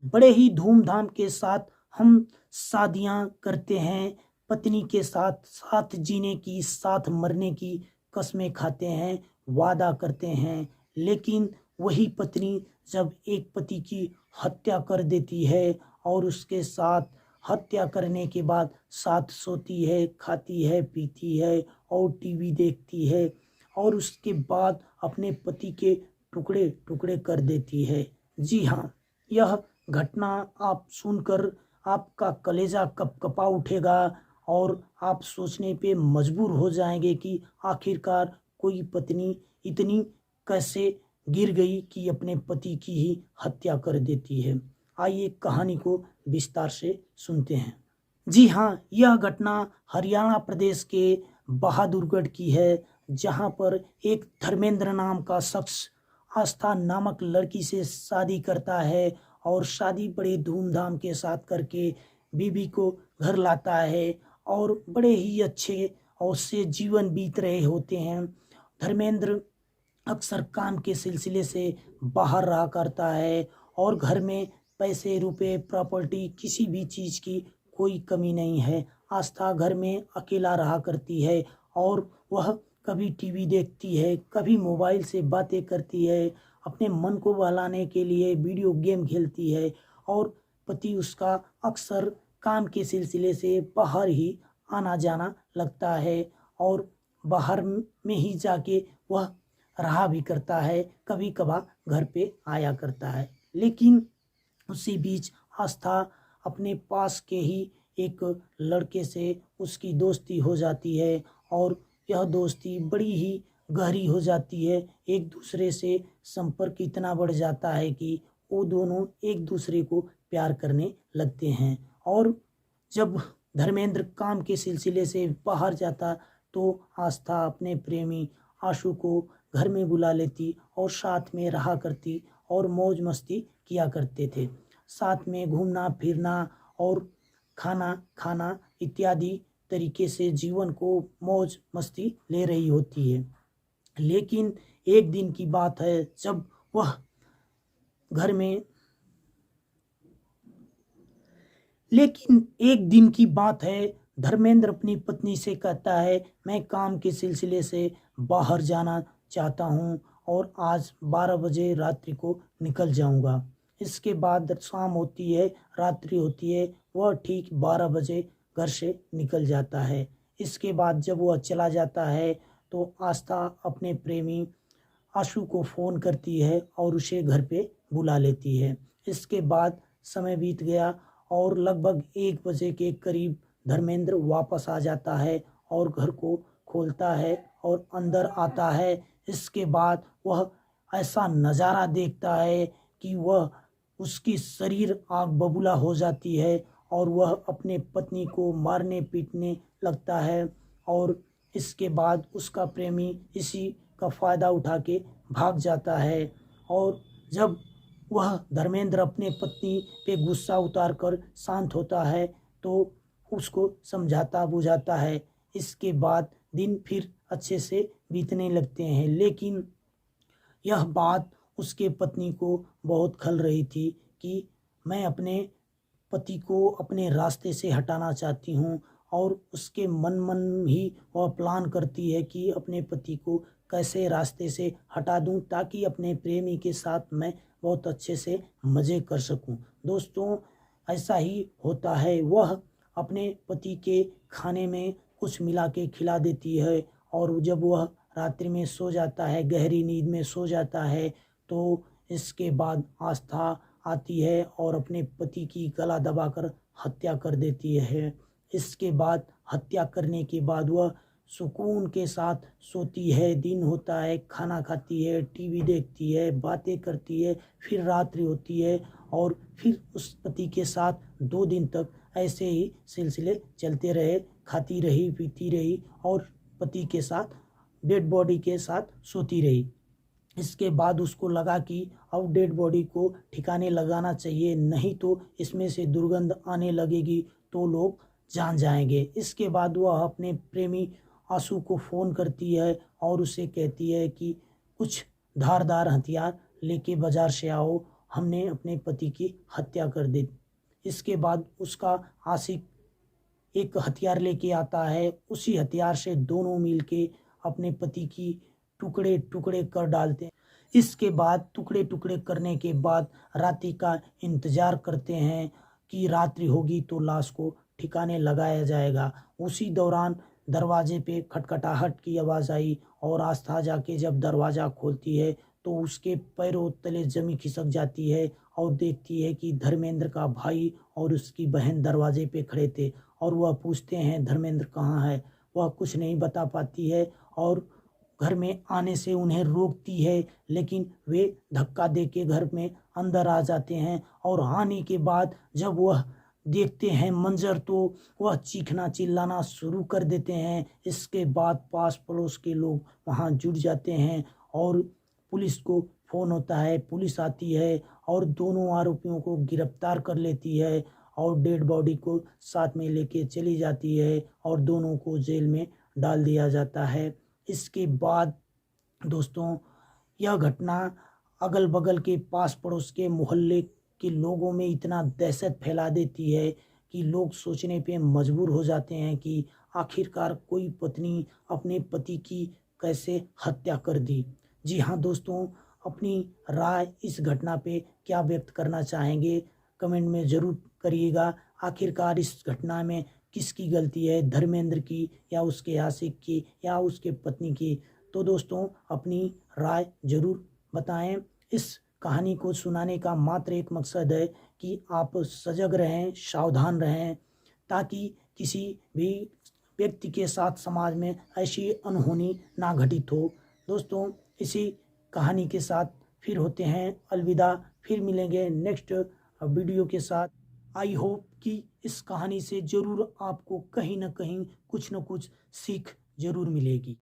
बड़े ही धूमधाम के साथ हम शादियां करते हैं, पत्नी के साथ साथ जीने की, साथ मरने की कस्में खाते हैं, वादा करते हैं। लेकिन वही पत्नी जब एक पति की हत्या कर देती है और उसके साथ हत्या करने के बाद साथ सोती है, खाती है, पीती है और टीवी देखती है और उसके बाद अपने पति के टुकड़े टुकड़े कर देती है। जी हाँ, यह घटना आप सुनकर आपका कलेजा कँपा उठेगा और आप सोचने पे मजबूर हो जाएंगे कि आखिरकार कोई पत्नी इतनी कैसे गिर गई कि अपने पति की ही हत्या कर देती है। आइए कहानी को विस्तार से सुनते हैं। जी हाँ, यह घटना हरियाणा प्रदेश के बहादुरगढ़ की है, जहाँ पर एक धर्मेंद्र नाम का शख्स आस्था नामक लड़की से शादी करता है और शादी बड़े धूमधाम के साथ करके बीवी को घर लाता है और बड़े ही अच्छे और से जीवन बीत रहे होते हैं। धर्मेंद्र अक्सर काम के सिलसिले से बाहर रहा करता है और घर में पैसे रुपए प्रॉपर्टी किसी भी चीज़ की कोई कमी नहीं है। आस्था घर में अकेला रहा करती है और वह कभी टीवी देखती है, कभी मोबाइल से बातें करती है, अपने मन को बहलाने के लिए वीडियो गेम खेलती है और पति उसका अक्सर काम के सिलसिले से बाहर ही आना जाना लगता है और बाहर में ही जाके वह रहा भी करता है, कभी कभार घर पे आया करता है। लेकिन उसी बीच आस्था अपने पास के ही एक लड़के से उसकी दोस्ती हो जाती है और यह दोस्ती बड़ी ही गहरी हो जाती है। एक दूसरे से संपर्क इतना बढ़ जाता है कि वो दोनों एक दूसरे को प्यार करने लगते हैं। और जब धर्मेंद्र काम के सिलसिले से बाहर जाता तो आस्था अपने प्रेमी आशु को घर में बुला लेती और साथ में रहा करती और मौज मस्ती किया करते थे। साथ में घूमना फिरना और खाना खाना इत्यादि तरीके से जीवन को मौज मस्ती ले रही होती है। लेकिन एक दिन की बात है जब वह घर में लेकिन एक दिन की बात है धर्मेंद्र अपनी पत्नी से कहता है, मैं काम के सिलसिले से बाहर जाना चाहता हूँ और आज 12 बजे रात्रि को निकल जाऊँगा। इसके बाद शाम होती है, रात्रि होती है, वह ठीक 12 बजे घर से निकल जाता है। इसके बाद जब वह चला जाता है तो आस्था अपने प्रेमी आशु को फ़ोन करती है और उसे घर पे बुला लेती है। इसके बाद समय बीत गया और लगभग 1 बजे के करीब धर्मेंद्र वापस आ जाता है और घर को खोलता है और अंदर आता है। इसके बाद वह ऐसा नज़ारा देखता है कि वह उसकी शरीर आग बबूला हो जाती है और वह अपने पत्नी को मारने पीटने लगता है और इसके बाद उसका प्रेमी इसी का फ़ायदा उठा के भाग जाता है। और जब वह धर्मेंद्र अपने पत्नी पे गुस्सा उतार कर शांत होता है तो उसको समझाता बुझाता है। इसके बाद दिन फिर अच्छे से बीतने लगते हैं। लेकिन यह बात उसके पत्नी को बहुत खल रही थी कि मैं अपने पति को अपने रास्ते से हटाना चाहती हूँ और उसके मन ही वह प्लान करती है कि अपने पति को कैसे रास्ते से हटा दूँ ताकि अपने प्रेमी के साथ मैं बहुत अच्छे से मज़े कर सकूं। दोस्तों, ऐसा ही होता है। वह अपने पति के खाने में कुछ मिला के खिला देती है और जब वह रात्रि में सो जाता है, गहरी नींद में सो जाता है, तो इसके बाद आस्था आती है और अपने पति की गला दबाकर हत्या कर देती है। इसके बाद हत्या करने के बाद वह सुकून के साथ सोती है। दिन होता है, खाना खाती है, टीवी देखती है, बातें करती है, फिर रात्रि होती है और फिर उस पति के साथ 2 दिन तक ऐसे ही सिलसिले चलते रहे, खाती रही, पीती रही और पति के साथ डेड बॉडी के साथ सोती रही। इसके बाद उसको लगा कि अब डेड बॉडी को ठिकाने लगाना चाहिए, नहीं तो इसमें से दुर्गंध आने लगेगी तो लोग जान जाएंगे। इसके बाद वह अपने प्रेमी आशु को फ़ोन करती है और उसे कहती है कि कुछ धारदार हथियार लेके बाज़ार से आओ हमने अपने पति की हत्या कर दी। इसके बाद उसका आशिक एक हथियार लेके आता है, उसी हथियार से दोनों मिलके अपने पति की टुकड़े टुकड़े कर डालते हैं। इसके बाद टुकड़े टुकड़े करने के बाद रात्रि का इंतजार करते हैं कि रात्रि होगी तो लाश को ठिकाने लगाया जाएगा। उसी दौरान दरवाजे पे खटखटाहट की आवाज़ आई और आस्था जाके जब दरवाज़ा खोलती है तो उसके पैरों तले जमी खिसक जाती है और देखती है कि धर्मेंद्र का भाई और उसकी बहन दरवाजे पे खड़े थे और वह पूछते हैं धर्मेंद्र कहाँ है। वह कुछ नहीं बता पाती है और घर में आने से उन्हें रोकती है, लेकिन वे धक्का दे के घर में अंदर आ जाते हैं और आने के बाद जब वह देखते हैं मंजर तो वह चीखना चिल्लाना शुरू कर देते हैं। इसके बाद पास पड़ोस के लोग वहां जुट जाते हैं और पुलिस को फ़ोन होता है, पुलिस आती है और दोनों आरोपियों को गिरफ्तार कर लेती है और डेड बॉडी को साथ में लेके चली जाती है और दोनों को जेल में डाल दिया जाता है। इसके बाद दोस्तों यह घटना अगल बगल के पास पड़ोस के मोहल्ले के लोगों में इतना दहशत फैला देती है कि लोग सोचने पे मजबूर हो जाते हैं कि आखिरकार कोई पत्नी अपने पति की कैसे हत्या कर दी। जी हाँ दोस्तों, अपनी राय इस घटना पे क्या व्यक्त करना चाहेंगे कमेंट में ज़रूर करिएगा। आखिरकार इस घटना में किसकी गलती है, धर्मेंद्र की या उसके आशिक की या उसके पत्नी की? तो दोस्तों अपनी राय ज़रूर बताएं। इस कहानी को सुनाने का मात्र एक मकसद है कि आप सजग रहें, सावधान रहें, ताकि किसी भी व्यक्ति के साथ समाज में ऐसी अनहोनी ना घटित हो। दोस्तों इसी कहानी के साथ फिर होते हैं अलविदा, फिर मिलेंगे नेक्स्ट वीडियो के साथ। आई होप कि इस कहानी से ज़रूर आपको कहीं ना कहीं कुछ न कुछ सीख ज़रूर मिलेगी।